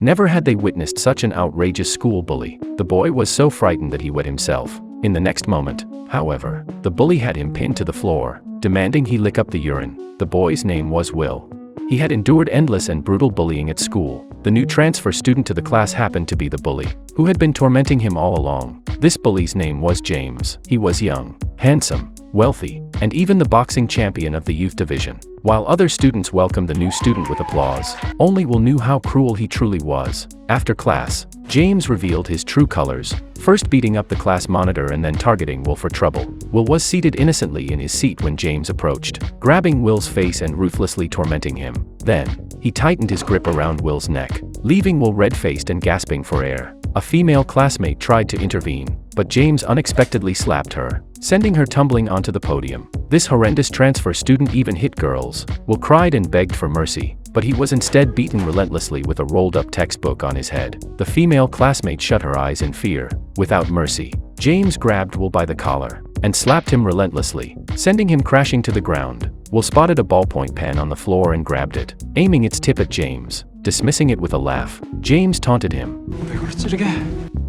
Never had they witnessed such an outrageous school bully. The boy was so frightened that he wet himself. In the next moment, however, the bully had him pinned to the floor, demanding he lick up the urine. The boy's name was Will. He had endured endless and brutal bullying at school. The new transfer student to the class happened to be the bully, who had been tormenting him all along. This bully's name was James. He was young, handsome, wealthy, and even the boxing champion of the youth division. While other students welcomed the new student with applause, only Will knew how cruel he truly was. After class, James revealed his true colors, first beating up the class monitor and then targeting Will for trouble. Will was seated innocently in his seat when James approached, grabbing Will's face and ruthlessly tormenting him. Then, he tightened his grip around Will's neck, leaving Will red-faced and gasping for air. A female classmate tried to intervene, but James unexpectedly slapped her, sending her tumbling onto the podium. This horrendous transfer student even hit girls. Will cried and begged for mercy, but he was instead beaten relentlessly with a rolled-up textbook on his head. The female classmate shut her eyes in fear. Without mercy, James grabbed Will by the collar and slapped him relentlessly, sending him crashing to the ground. Will spotted a ballpoint pen on the floor and grabbed it, aiming its tip at James. Dismissing it with a laugh, James taunted him.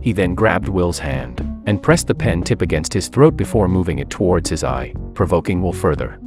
He then grabbed Will's hand and pressed the pen tip against his throat before moving it towards his eye, provoking Will further.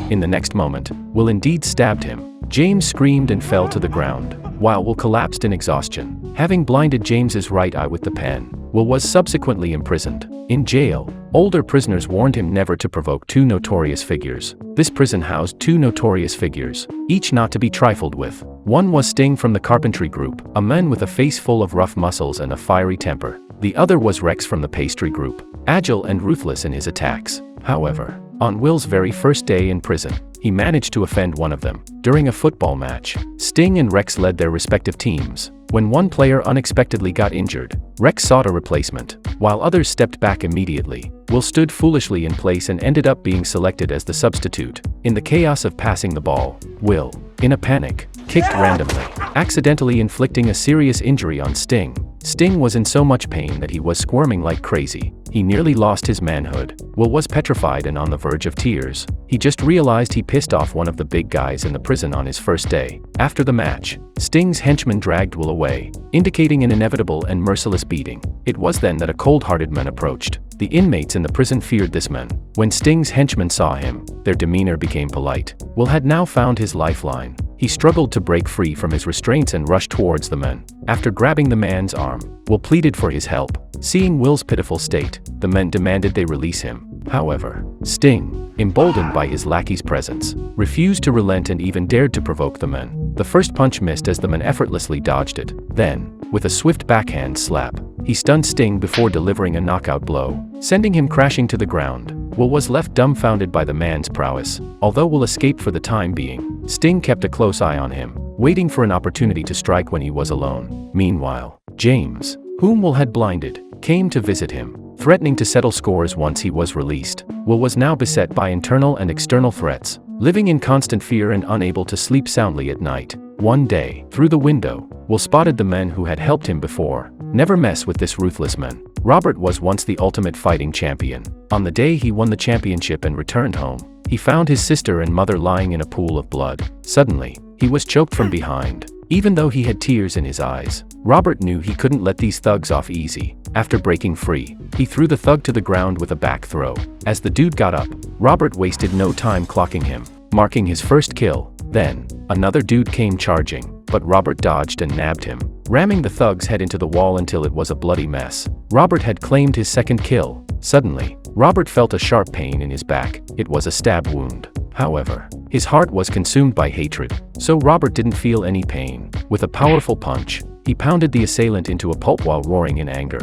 In the next moment, Will indeed stabbed him. James screamed and fell to the ground, while Will collapsed in exhaustion. Having blinded James's right eye with the pen, Will was subsequently imprisoned. In jail, older prisoners warned him never to provoke two notorious figures. This prison housed two notorious figures, each not to be trifled with. One was Sting from the carpentry group, a man with a face full of rough muscles and a fiery temper. The other was Rex from the pastry group, agile and ruthless in his attacks. However, on Will's very first day in prison, he managed to offend one of them. During a football match, Sting and Rex led their respective teams. When one player unexpectedly got injured, Rex sought a replacement, while others stepped back immediately. Will stood foolishly in place and ended up being selected as the substitute. In the chaos of passing the ball, Will, in a panic, kicked randomly, accidentally inflicting a serious injury on Sting. Sting was in so much pain that he was squirming like crazy. He nearly lost his manhood. Will was petrified and on the verge of tears. He just realized he pissed off one of the big guys in the prison on his first day. After the match, Sting's henchmen dragged Will away, indicating an inevitable and merciless beating. It was then that a cold-hearted man approached. The inmates in the prison feared this man. When Sting's henchmen saw him, their demeanor became polite. Will had now found his lifeline. He struggled to break free from his restraints and rushed towards the men. After grabbing the man's arm, Will pleaded for his help. Seeing Will's pitiful state, the men demanded they release him. However, Sting, emboldened by his lackey's presence, refused to relent and even dared to provoke the men. The first punch missed as the man effortlessly dodged it. Then, with a swift backhand slap, he stunned Sting before delivering a knockout blow, sending him crashing to the ground. Will was left dumbfounded by the man's prowess. Although Will escaped for the time being, Sting kept a close eye on him, waiting for an opportunity to strike when he was alone. Meanwhile, James, whom Will had blinded, came to visit him, threatening to settle scores once he was released. Will was now beset by internal and external threats, living in constant fear and unable to sleep soundly at night. One day, through the window, Will spotted the men who had helped him before. Never mess with this ruthless man. Robert was once the ultimate fighting champion. On the day he won the championship and returned home, he found his sister and mother lying in a pool of blood. Suddenly, he was choked from behind. Even though he had tears in his eyes, Robert knew he couldn't let these thugs off easy. After breaking free, he threw the thug to the ground with a back throw. As the dude got up, Robert wasted no time clocking him, marking his first kill. Then, another dude came charging, but Robert dodged and nabbed him, ramming the thug's head into the wall until it was a bloody mess. Robert had claimed his second kill. Suddenly, Robert felt a sharp pain in his back. It was a stab wound. However, his heart was consumed by hatred, so Robert didn't feel any pain. With a powerful punch, he pounded the assailant into a pulp while roaring in anger.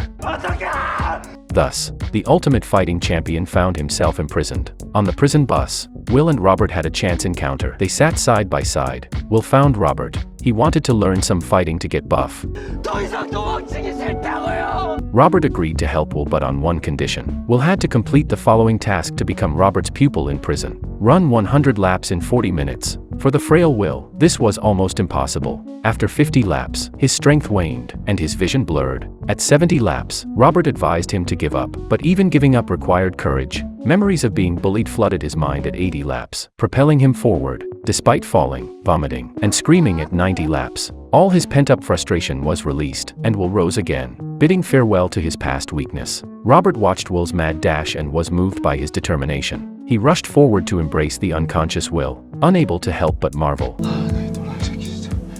Thus, the ultimate fighting champion found himself imprisoned. On the prison bus, Will and Robert had a chance encounter. They sat side by side. Will found Robert. He wanted to learn some fighting to get buff. Robert agreed to help Will, but on one condition. Will had to complete the following task to become Robert's pupil in prison. Run 100 laps in 40 minutes. For the frail Will, this was almost impossible. After 50 laps, his strength waned, and his vision blurred. At 70 laps, Robert advised him to give up, but even giving up required courage. Memories of being bullied flooded his mind at 80 laps, propelling him forward, despite falling, vomiting, and screaming at 90 laps. All his pent-up frustration was released, and Will rose again, bidding farewell to his past weakness. Robert watched Will's mad dash and was moved by his determination. He rushed forward to embrace the unconscious Will, unable to help but marvel.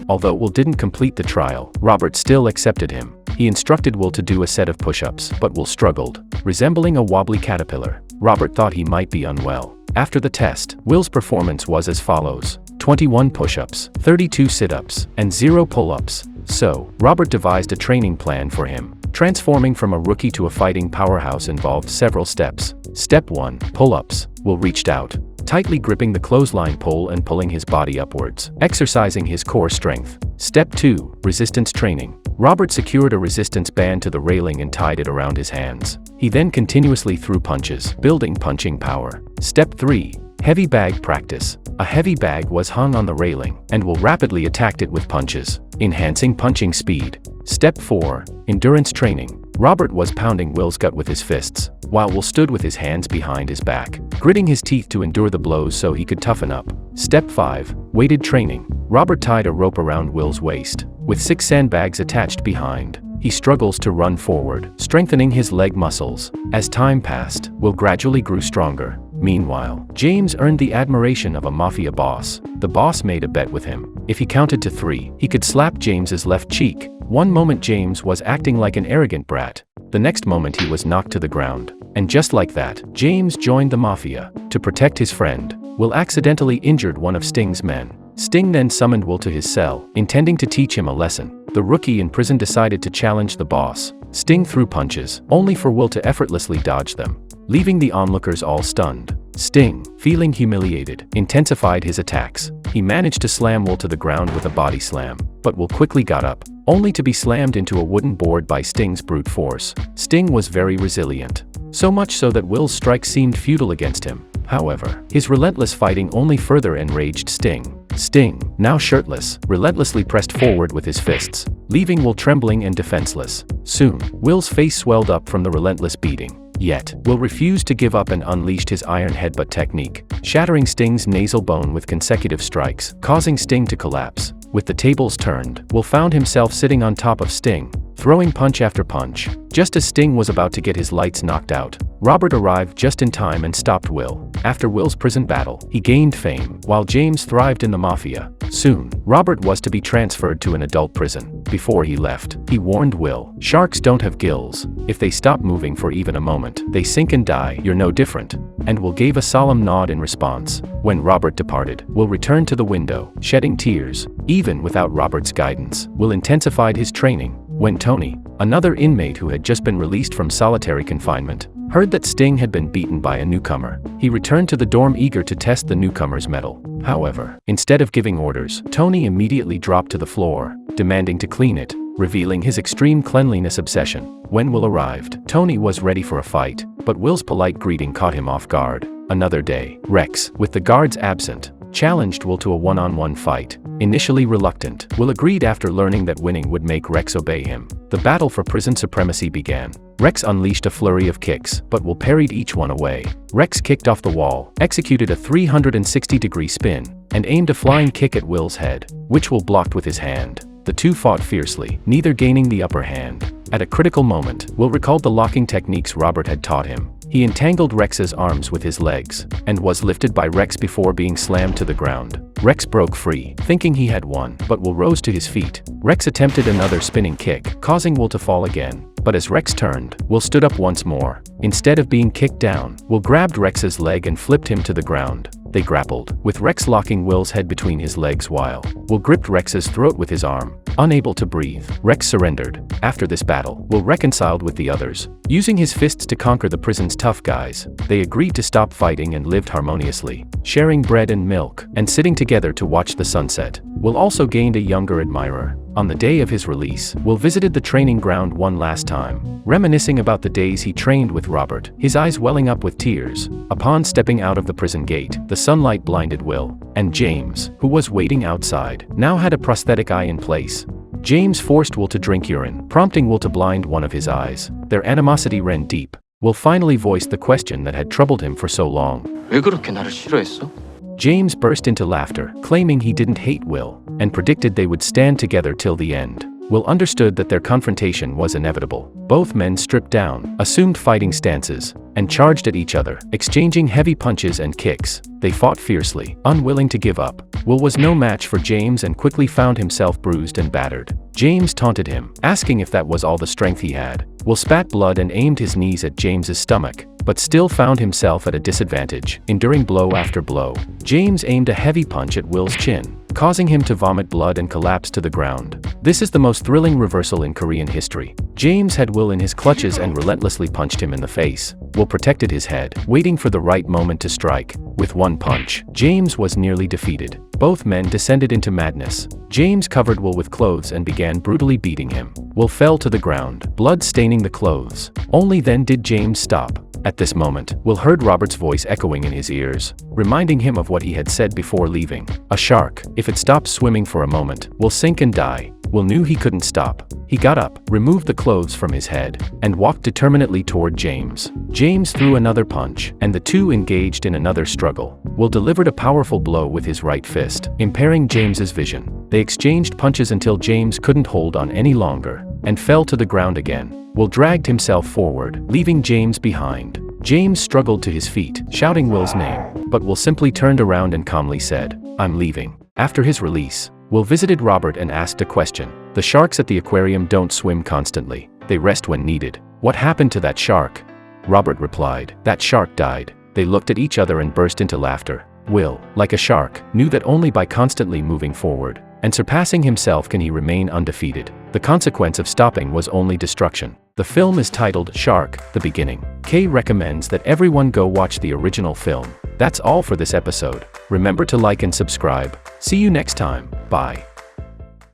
Although Will didn't complete the trial, Robert still accepted him. He instructed Will to do a set of push-ups, but Will struggled. Resembling a wobbly caterpillar, Robert thought he might be unwell. After the test, Will's performance was as follows: 21 push-ups, 32 sit-ups, and 0 pull-ups. So, Robert devised a training plan for him. Transforming from a rookie to a fighting powerhouse involved several steps. Step 1. Pull-ups. Will reached out, tightly gripping the clothesline pole and pulling his body upwards, exercising his core strength. Step 2. Resistance training. Robert secured a resistance band to the railing and tied it around his hands. He then continuously threw punches, building punching power. Step 3. Heavy bag practice. A heavy bag was hung on the railing, and Will rapidly attacked it with punches, enhancing punching speed. Step 4. Endurance training. Robert was pounding Will's gut with his fists, while Will stood with his hands behind his back, gritting his teeth to endure the blows so he could toughen up. Step 5. Weighted training. Robert tied a rope around Will's waist, with 6 sandbags attached behind. He struggles to run forward, strengthening his leg muscles. As time passed, Will gradually grew stronger. Meanwhile, James earned the admiration of a mafia boss. The boss made a bet with him. If he counted to 3, he could slap James's left cheek. One moment James was acting like an arrogant brat. The next moment he was knocked to the ground. And just like that, James joined the mafia. To protect his friend, Will accidentally injured one of Sting's men. Sting then summoned Will to his cell, intending to teach him a lesson. The rookie in prison decided to challenge the boss. Sting threw punches, only for Will to effortlessly dodge them, leaving the onlookers all stunned. Sting, feeling humiliated, intensified his attacks. He managed to slam Will to the ground with a body slam, but Will quickly got up, only to be slammed into a wooden board by Sting's brute force. Sting was very resilient, so much so that Will's strike seemed futile against him. However, his relentless fighting only further enraged Sting. Sting, now shirtless, relentlessly pressed forward with his fists, leaving Will trembling and defenseless. Soon, Will's face swelled up from the relentless beating. Yet, Will refused to give up and unleashed his iron headbutt technique, shattering Sting's nasal bone with consecutive strikes, causing Sting to collapse. With the tables turned, Will found himself sitting on top of Sting, throwing punch after punch. Just as Sting was about to get his lights knocked out, Robert arrived just in time and stopped Will. After Will's prison battle, he gained fame, while James thrived in the mafia. Soon, Robert was to be transferred to an adult prison. Before he left, he warned Will, "Sharks don't have gills. If they stop moving for even a moment, they sink and die. You're no different." And Will gave a solemn nod in response. When Robert departed, Will returned to the window, shedding tears. Even without Robert's guidance, Will intensified his training. When Tony, another inmate who had just been released from solitary confinement, heard that Sting had been beaten by a newcomer, he returned to the dorm eager to test the newcomer's mettle. However, instead of giving orders, Tony immediately dropped to the floor, demanding to clean it, revealing his extreme cleanliness obsession. When Will arrived, Tony was ready for a fight, but Will's polite greeting caught him off guard. Another day, Rex, with the guards absent, challenged Will to a one-on-one fight. Initially reluctant, Will agreed after learning that winning would make Rex obey him. The battle for prison supremacy began. Rex unleashed a flurry of kicks, but Will parried each one away. Rex kicked off the wall, executed a 360-degree spin, and aimed a flying kick at Will's head, which Will blocked with his hand. The two fought fiercely, neither gaining the upper hand. At a critical moment, Will recalled the locking techniques Robert had taught him. He entangled Rex's arms with his legs, and was lifted by Rex before being slammed to the ground. Rex broke free, thinking he had won, but Will rose to his feet. Rex attempted another spinning kick, causing Will to fall again. But as Rex turned, Will stood up once more. Instead of being kicked down, Will grabbed Rex's leg and flipped him to the ground. They grappled, with Rex locking Will's head between his legs while Will gripped Rex's throat with his arm. Unable to breathe, Rex surrendered. After this battle, Will reconciled with the others. Using his fists to conquer the prison's tough guys, they agreed to stop fighting and lived harmoniously, sharing bread and milk, and sitting together to watch the sunset. Will also gained a younger admirer. On the day of his release, Will visited the training ground one last time, reminiscing about the days he trained with Robert, his eyes welling up with tears. Upon stepping out of the prison gate, the sunlight blinded Will, and James, who was waiting outside, now had a prosthetic eye in place. James forced Will to drink urine, prompting Will to blind one of his eyes. Their animosity ran deep. Will finally voiced the question that had troubled him for so long. 왜 그렇게 나를 싫어했어? James burst into laughter, claiming he didn't hate Will, and predicted they would stand together till the end. Will understood that their confrontation was inevitable. Both men stripped down, assumed fighting stances, and charged at each other, exchanging heavy punches and kicks. They fought fiercely, unwilling to give up. Will was no match for James and quickly found himself bruised and battered. James taunted him, asking if that was all the strength he had. Will spat blood and aimed his knees at James's stomach, but still found himself at a disadvantage, enduring blow after blow. James aimed a heavy punch at Will's chin, causing him to vomit blood and collapse to the ground. This is the most thrilling reversal in Korean history. James had Will in his clutches and relentlessly punched him in the face. Will protected his head, waiting for the right moment to strike. With one punch, James was nearly defeated. Both men descended into madness. James covered Will with clothes and began brutally beating him. Will fell to the ground, blood staining the clothes. Only then did James stop. At this moment, Will heard Robert's voice echoing in his ears, reminding him of what he had said before leaving. A shark, if it stops swimming for a moment, will sink and die. Will knew he couldn't stop. He got up, removed the clothes from his head, and walked determinedly toward James. James threw another punch, and the two engaged in another struggle. Will delivered a powerful blow with his right fist, impairing James's vision. They exchanged punches until James couldn't hold on any longer, and fell to the ground again. Will dragged himself forward, leaving James behind. James struggled to his feet, shouting Will's name, but Will simply turned around and calmly said, "I'm leaving." After his release, Will visited Robert and asked a question. "The sharks at the aquarium don't swim constantly. They rest when needed. What happened to that shark?" Robert replied, "That shark died." They looked at each other and burst into laughter. Will, like a shark, knew that only by constantly moving forward and surpassing himself can he remain undefeated. The consequence of stopping was only destruction. The film is titled Shark: The Beginning. Kay recommends that everyone go watch the original film. That's all for this episode. Remember to like and subscribe. See you next time. Bye.